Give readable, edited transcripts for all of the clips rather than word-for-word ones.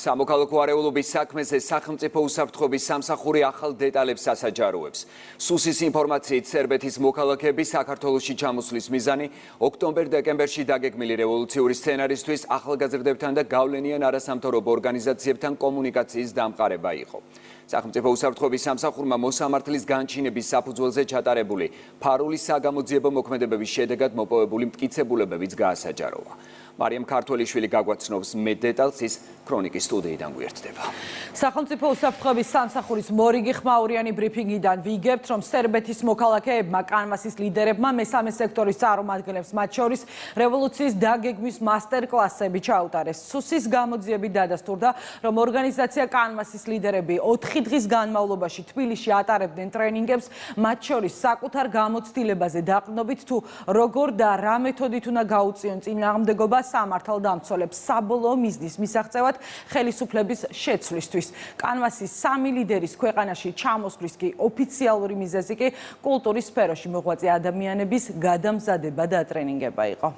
სამოქალაქო არეულობის საქმეზე სახელმწიფო უსაფრთხოების სამსახური ახალ დეტალებს ასაჯაროებს. სუსის ინფორმაციით სერბეთის მოქალაქეები საქართველოში ჩამოსვლის მიზანი ოქტომბერ-დეკემბერში დაგეგმილი რევოლუციური სცენარისთვის ახალგაზრდებთან და გავლენიან არასამთავრობო ორგანიზაციებთან კომუნიკაციის დამყარება იყო. სახელმწიფო უსაფრთხოების სამსახურმა მოსამართლის განჩინების საფუძველზე ჩატარებული ფარული საგამოძიებო მოქმედებების შედეგად მოპოვებული მტკიცებულებებიც გაასაჯაროვა. მარიამ ქართველიშვილი გაგვაცნობს მეტ დეტალს, ის ქრონიკის სტუდიიდან გვერდდება. სახელმწიფო უსაფრთხოების სამსახურის მორიგი ხმაურიანი ბრიფინგიდან ვიგებთ, რომ სერბეთის მოქალაქეებმა კანვასის ლიდერებმა მესამე სექტორის წარმომადგენლებს, მათ შორის რევოლუციის დაგეგმვის მასტერკლასები ჩაუტარეს. სუსის გამოძიებით დადასტურდა, რომ ორგანიზაცია კანვასის ლიდერები 4 დღის განმავლობაში თბილისში ატარებდნენ ტრენინგებს, მათ შორის საკუთარ გამოცდილებაზე დაყრდნობით თუ როგორ და რა მეთოდით უნდა გაუწიონ წინააღმდეგობა სამართალდამცველებს საბოლოო მიზნის მისაღწევად ხელისუფლების შეცვლისთვის. კანვასის 3 ლიდერის ქვეყანაში ჩამოსვლის კი ოფიციალური მიზეზი კი კულტურის სფეროში მოღვაწე ადამიანების გადამზადება და ტრენინგება იყო.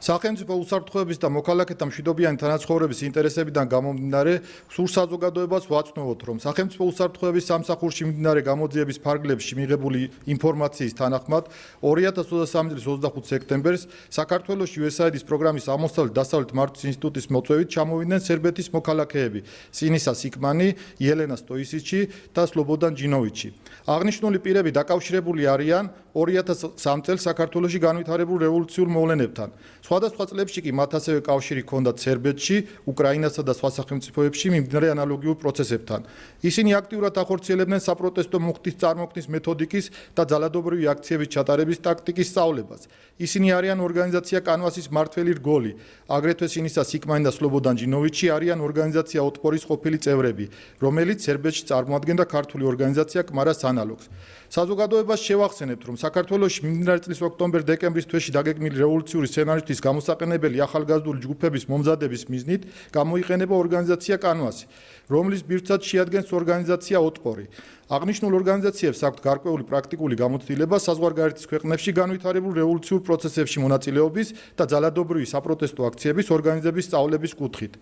სახელმწიფო უსაფრთხოების და მოქალაქეთა მშვიდობიანი თანაცხოვრების ინტერესებიდან გამომდინარე, სულ საზოგადოებას ვაცნობოთ, რომ სახელმწიფო უსაფრთხოების სამსახურში მიმდინარე გამოძიების ფარგლებში მიღებული ინფორმაციის თანახმად 2023 წლის 25 სექტემბერს საქართველოში USAID-ის პროგრამის აღმოსავლეთ-დასავლეთ მართვის ინსტიტუტის მოწვევით ჩამოვიდნენ სერბეთის მოქალაქეები სინისა სიკმანი, ელენა სტოისიჩი და სლობოდან ჯინოვიჩი. აღნიშნული პირები დაკავშირებული არიან 2003 წელს საქართველოში განვითარებულ რევოლუციურ მოვლენებთან. სხვადასხვა წლებში კი მათ ასევე კავშირი ჰქონდათ სერბეთში, უკრაინასა და სხვა სახელმწიფოებში მიმდინარე ანალოგიურ პროცესებთან. ისინი აქტიურად ახორციელებდნენ საპროტესტო მუხტის წარმოქმნის მეთოდიკის და ძალადობრივი აქციების ჩატარების ტაქტიკის სწავლებას. ისინი არიან ორგანიზაცია კანვასის მმართველი რგოლი, აგრეთვე სინისა სიკმანი და სლობოდან ჯინოვიჩი არიან ორგანიზაცია ოტპორის ყოფილი წევრები, რომელიც სერბეთში წარმოადგენდა ქართული ორგანიზაცია კმარას ანალოგს. საზოგადოებას შევახსენებთ, რომ საქართველოში მიმდინარე წლის ოქტომბერ-დეკემბრის თვეში დაგეგმილი რევოლუციური სცენარისთვის გამოსაყენებელი ახალგაზრდული ჯგუფების მომზადების მიზნით გამოიყენება ორგანიზაცია კანვასი, რომლის ბირთვსაც შეადგენს ორგანიზაცია ოტპორი. აღნიშნულ ორგანიზაციებს აქვთ გარკვეული პრაქტიკული გამოცდილება საზღვარგარეთის ქვეყნებში განვითარებულ რევოლუციურ პროცესებში მონაწილეობის და ძალადობრივი საპროტესტო აქციების ორგანიზების სწავლების კუთხით.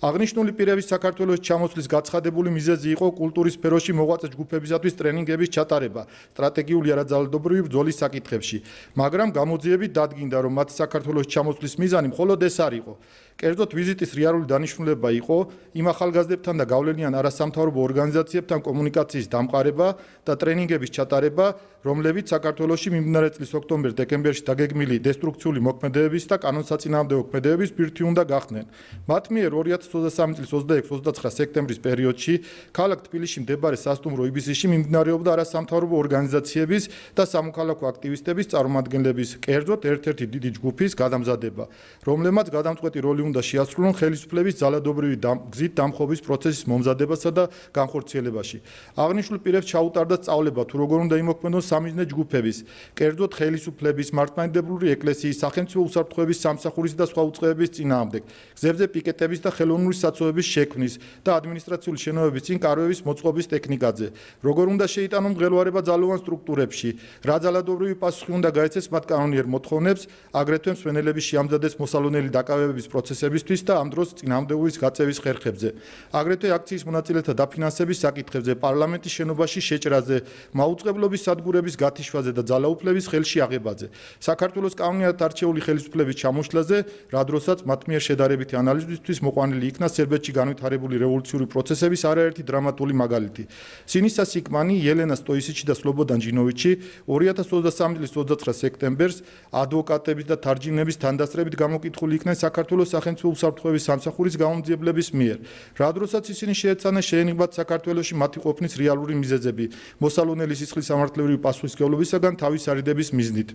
აღნიშნული პირების საქართველოში ჩამოსვლის გაცხადებული მიზეზი იყო კულტურის სფეროში მოღვაწე ჯგუფებისათვის ტრენინგების ჩატარება სტრატეგიული არაძალადობრივი ბრძოლის საკითხებში, მაგრამ გამოძიებით დადგინდა, რომ მათ საქართველოში ჩამოსვლის მიზანი მხოლოდ ეს არ იყო. კერძოდ ვიზიტის რეალური დანიშნულება იყო იმ ახალგაზრდებთან და გავლენიან არასამთავრობო ორგანიზაციებთან კომუნიკაციის დამყარება და ტრენინგების ჩატარება, რომლებიც საქართველოში მიმდინარე წლის ოქტომბერ-დეკემბერში დაგეგმილი დესტრუქციული მოქმედებების და კანონსაწინააღმდეგო მოქმედებების ბირთვი უნდა გახდნენ. მათ მიერ 2023 წლის 26-29 სექტემბრის პერიოდში ქალაქ თბილისში მდებარე სასტუმრო იბისში მიმდინარეობდა არასამთავრობო ორგანიზაციების და სამოქალაქო აქტივისტების წარმომადგენლების, კერძოდ ერთ-ერთი დიდი ჯგუფის გადამზადება, რომლებმაც გადამწყვეტი როლი უნდა შეასრულონ ხელისუფლების ძალადობრივი გზით დამხობის პროცესის მომზადებასა და განხორციელებაში. აღნიშნულ პირებს ჩაუტარდა სწავლება თუ როგორ უნდა იმოქმედონ სამიზნე ჯგუფების, კერძოდ ხელისუფლების, მართლმადიდებლური ეკლესიის, სახელმწიფო უსაფრთხოების სამსახურის და სხვა უწყებების წინააღმდეგ, გზებზე პიკეტების და ხელოვნური საცობების შექმნის და ადმინისტრაციული შენობების წინ კარვების მოწყობის ტექნიკაზე, როგორ უნდა შეიტანონ მღელვარება ძალოვან სტრუქტურებში, რა ძალადობრივი პასუხი უნდა გაეცეს მათ კანონიერ მოთხოვნებს, აგრეთვე მსვენელების შეამზადეს მოსალონელი დაკავებების პროცესებისთვის და ამ დროს წინააღმდეგობის გაწევის ხერხებზე. აგრეთვე აქციის მონაწილეთა დაფინანსების საკითხებზე, პარლამენტის შენობაში შეჭრაზე, მაუწყებლობის სადგურების გათიშვაზე და ძალაუფლების ხელში აღებაზე. საქართველოს კანონიერ არჩეული ხელისუფლების ჩამოშლაზე, რა დროსაც მათ მიერ შედარებითი ანალიზისთვის მოყვანილი იქნა სერბეთში განვითარებული რევოლუციური პროცესების არაერთი დრამატული მაგალითი. სინისა სიკმანი, ელენა სტოისიჩი და სლობოდან ჯინოვიჩი 2023 წლის 29 სექტემბერს ადვოკატების და თარჯიმნების თანდასწრებით გამოკითხული იქნენ საქართველოს სახელმწიფო უსაფრთხოების სამსახურის გამომძიებლების მიერ. რა დროსაც ისინი შეეცადნენ შეენიღბათ საქართველოში მათი ყოფნის რეალური მიზეზები, მოსალონელი სისხლის სამართლებრივი პასუხისმგებლობისაგან თავის არიდების მიზნით.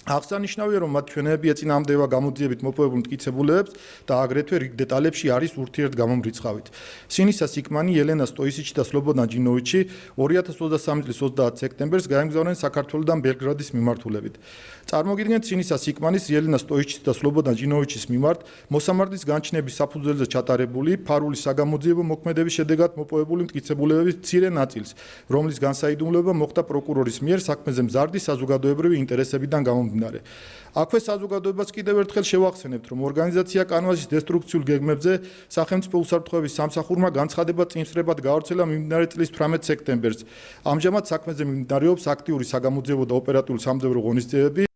აღსანიშნავია, რომ მათ ჩვენებია წინააღმდეგობა გამოძიებით მოპოვებულ მტკიცებულებებს და აგრეთვე რიგ დეტალებში არის ურთიერთგამომრიცხავით. სინისა სიკმანი, ელენა სტოისიჩი და სლობოდან ჯინოვიჩი 2023 წლის 30 სექტემბერს გაემგზავრნენ საქართველოდან ბელგრადის მიმართულებით. წარმოგიდგენთ სინისა სიკმანის, ელენა სტოისიჩის და სლობოდან ჯინოვიჩის მიმართ მოსამართლის განჩინების საფუძველზე ჩატარებული ფარული საგამოძიებო მოქმედების შედეგად მოპოვებული მტკიცებულებების მცირე ნაწილს, რომლის განსაიდუმლოება მოხდა პროკურორის მიერ საქმეზე მზარდი საზოგადოებრივი ინტერესებიდან გამომდინარე. გამომდინარე. აქვე საზოგადოებას კიდევ ერთხელ შევახსენებთ, რომ ორგანიზაცია კანვასის დესტრუქციულ გეგმებზე სახელმწიფო უსაფრთხოების სამსახურმა განცხადება წინსწრებად გაავრცელა მიმდინარე წლის 18 სექტემბერს. ამჟამად საქმეზე მიმდინარეობს აქტიური საგამოძიებო და ოპერატიული სამძებრო ღონისძიებები.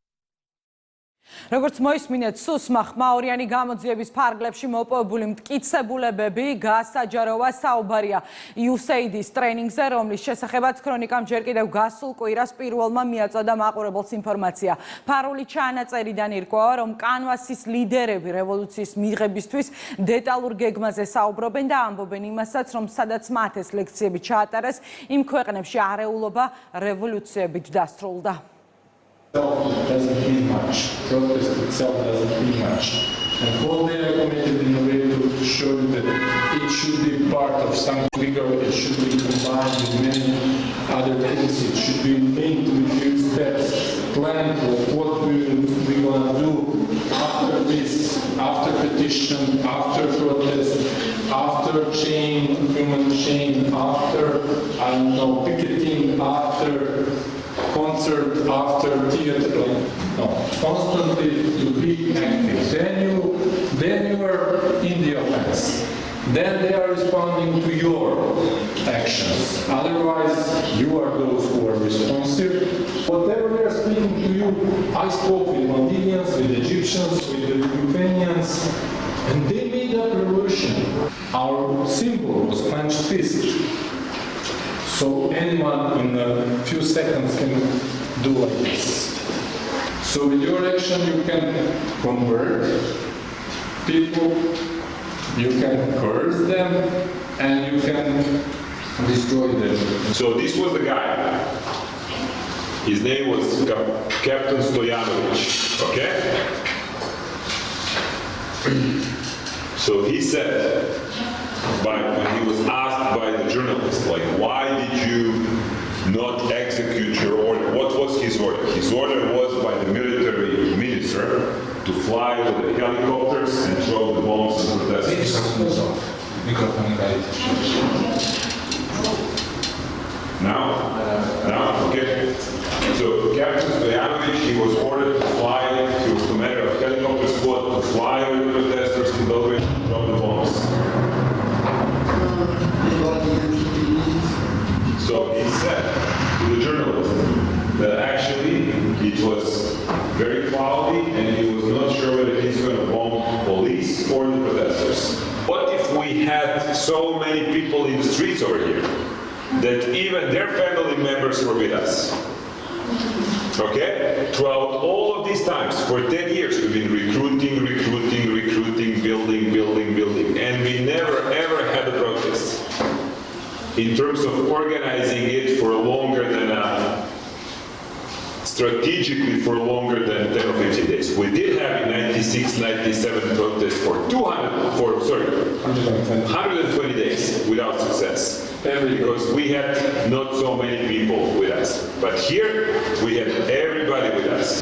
როგორც მოისმინეთ, სუსმა ხმაურიანი გამოძიების ფარგლებში მოპოვებული მტკიცებულებები გასაჯაროვა საუბარია USAID-ის ტრენინგზე, რომლის შესახებაც ქრონიკამ ჯერ კიდევ გასულ კვირას პირველმა მიაწოდა მაყურებელს ინფორმაცია. ფარული ჩანაწერიდან ირკვევა, რომ კანვასის ლიდერები რევოლუციის მიღებისთვის დეტალურ გეგმაზე საუბრობენ და ამბობენ იმასაც, რომ სადაც მათ ეს ლექციები ჩაატარეს, იმ ქვეყნებში არეულობა რევოლუციებით დასრულდა. Doesn't mean much. Protest itself doesn't mean much. And what they are committed in a way to show you that it should be part of some bigger, it should be combined with many other things, it should be linked with few steps, planned of what we're going to do after this, after petition, after protest, after human chain, after, I don't know, picketing, after concert, after theater, no, constantly to be active. Then you are in the offense. Then they are responding to your actions. Otherwise, you are those who are responsive. Whatever they are speaking to you, I spoke with Maldivians, with Egyptians, with the Ukrainians, and they made that revolution. Our symbol was clenched fist. So anyone in a few seconds can do like this. So with your action you can convert people, you can curse them, and you can destroy them. So this was the guy. His name was Captain Stoyanovich, okay? So he said, when he was asked by the journalist, like, why did you not execute your order? What was his order? His order was by the military minister to fly with the helicopters and throw the bombs and protesters. Now, okay. So Captain Stoyanovich, he was ordered to fly to the commander of helicopter squad to fly with the protesters to Belgrade and drop the bombs. So he said to the journalist that actually it was very cloudy and he was not sure whether he's going to bomb police or the protesters. What if we had so many people in the streets over here that even their family members were with us? Okay? Throughout all of these times, for 10 years, we've been recruiting, building, and we never ever had a protest. In terms of organizing it for longer than strategically for longer than 10 or 15 days. We did have in 96, 97 protests for 120 days without success. Because we had not so many people with us. But here, we had everybody with us.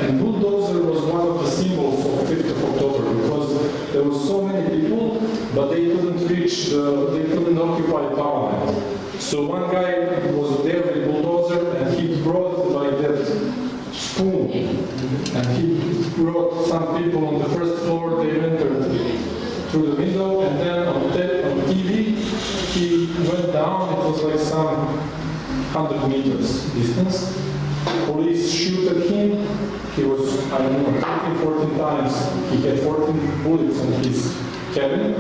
And bulldozer was one of the symbols of 5th of October because there were so many people, but they couldn't occupy parliament. So one guy was there with bulldozer and he brought like that spoon and he brought some people on the first floor, they entered through the window and then on TV he went down, it was like some 100 meters distance. Police shoot at him, he was, I don't know, 14 times, he had 14 bullets in his cabin.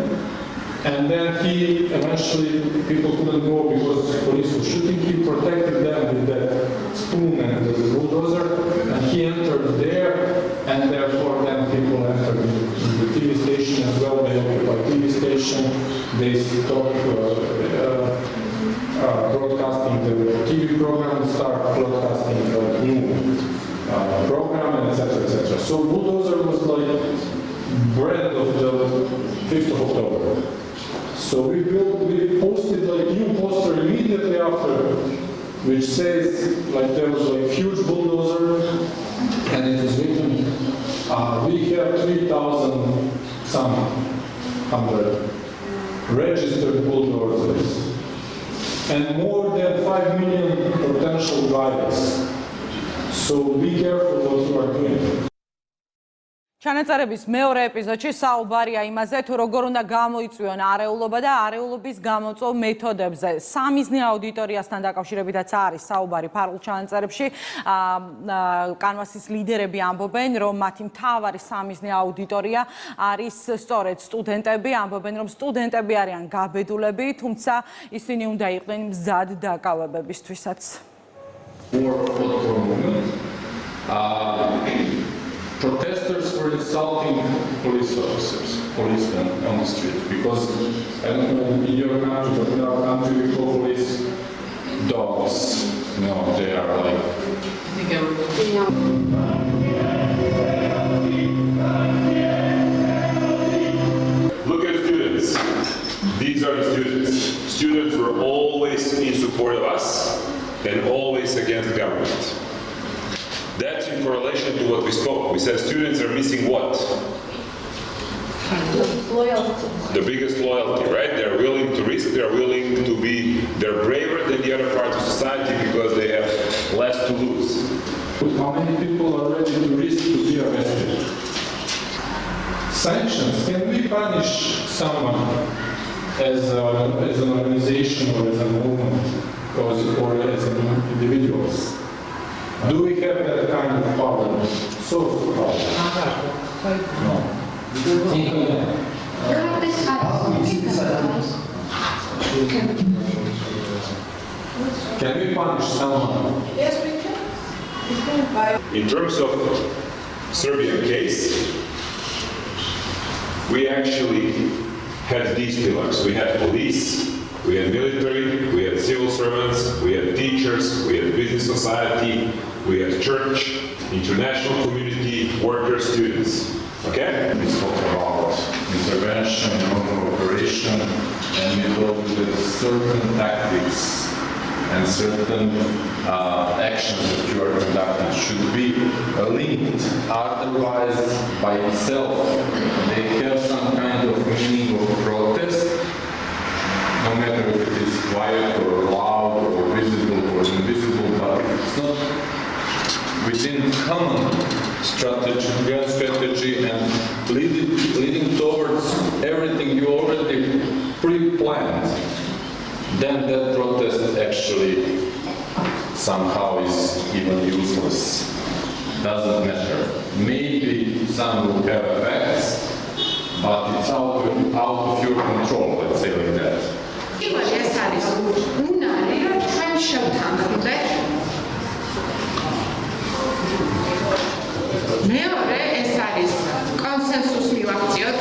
And then he eventually, people couldn't go because the police were shooting. He protected them with that spoon and the bulldozer, and he entered there, and therefore then people entered the TV station as well. They occupied TV station. They stopped broadcasting the TV program, start broadcasting the new program, etc., etc. So bulldozer was like bread of the 5th of October. So we posted like new poster immediately after, which says like there was like huge bulldozer, and it was written, we have 3,000 some hundred registered bulldozers and more than 5 million potential drivers. So be careful what you are doing. ჩანაწერების მეორე ეპიზოდში საუბარია იმაზე, თუ როგორ უნდა გამოიწვიონ არეულობა და არეულობის გამოწვევ მეთოდებზე. სამიზნე აუდიტორიასთან დაკავშირებითაც არის საუბარი ფარგლ ჩანაწერებში. კანვასის ლიდერები ამბობენ, რომ მათი მთავარი სამიზნე აუდიტორია არის სწორედ სტუდენტები, ამბობენ, რომ სტუდენტები არიან გაბედულები, თუმცა ისინი უნდა იყვნენ მზად დაკავებებისთვისაც. Protesters were insulting police officers, policemen on the street, because I don't know in your country, but in our country we call police dogs. No, they are like. Look at students. These are the students. Students were always in support of us and always against the government. That's in correlation to what we spoke. We said students are missing what? Loyalty. The biggest loyalty, right? They're willing to risk, they're willing to be, they're braver than the other parts of society because they have less to lose. How many people are ready to risk to be arrested? Sanctions. Can we punish someone as an organization or as a movement or as an individuals? Do we have that kind of power? Source of power? No. Can we punish someone? Yes, we can. In terms of Serbian case, we actually had these pillars. We had police, we had military, we had civil servants, we had teachers, we had business society, we had church, international community, workers, students. Okay? We spoke about intervention, non-cooperation, and we told that certain tactics and certain actions that you are conducting should be linked. Otherwise, by itself, they have some kind of meaning of protest. No matter if it is quiet or loud or visible or invisible, but it's not within common strategy and leading towards everything you already pre-planned, then that protest actually somehow is even useless. Doesn't matter. Maybe some will have effects, but it's out of your control, let's say like that. ეს არის უნარი, რომ ჩვენ შევთანხმდეთ. მეორე ეს არის კონსენსუს მივახციოთ.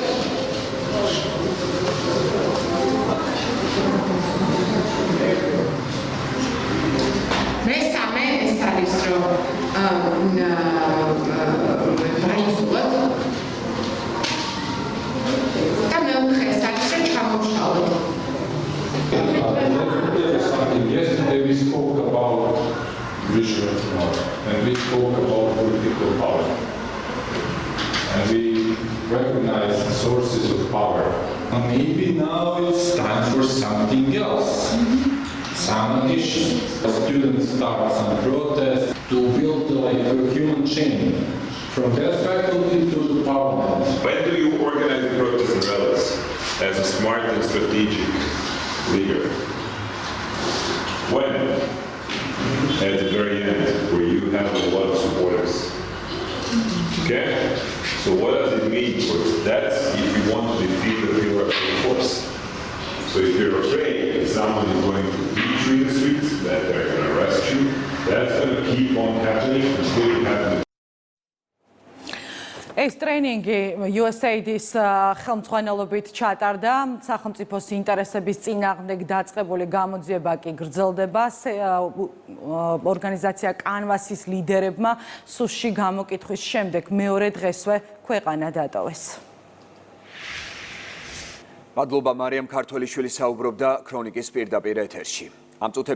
მესამე ეს არის რომ დაიწყოთ. და მეოთხე ეს არის რომ ჩამოვშალოთ. Yesterday we spoke about visual power and we spoke about political power and we recognized the sources of power. And maybe now it's time for something else, some addition. Students start some protests to build like a human chain from their faculty to the parliament. When do you organize the protests and rallies as a smart and strategic leader? When? At the very end, where you have a lot of supporters. Okay? So what does it mean? That's if you want to defeat the pillar of the force. So if you're afraid that someone is going to beat you in the streets, that they're going to arrest you, that's going to keep on happening until you have the ეს ტრენინგი USAID-ის ხელმძღვანელობით ჩატარდა. სახელმწიფოს ინტერესების წინააღმდეგ დაწყებული გამოძიება კი გრძელდება. ორგანიზაცია კანვასის ლიდერებმა სუსში გამოკითხვის შემდეგ მეორე დღესვე ქვეყანა დატოვეს. მადლობა მარიამ ქართველიშვილი საუბრობდა ქრონიკის პირდაპირ ეთერში. ამ წუთებში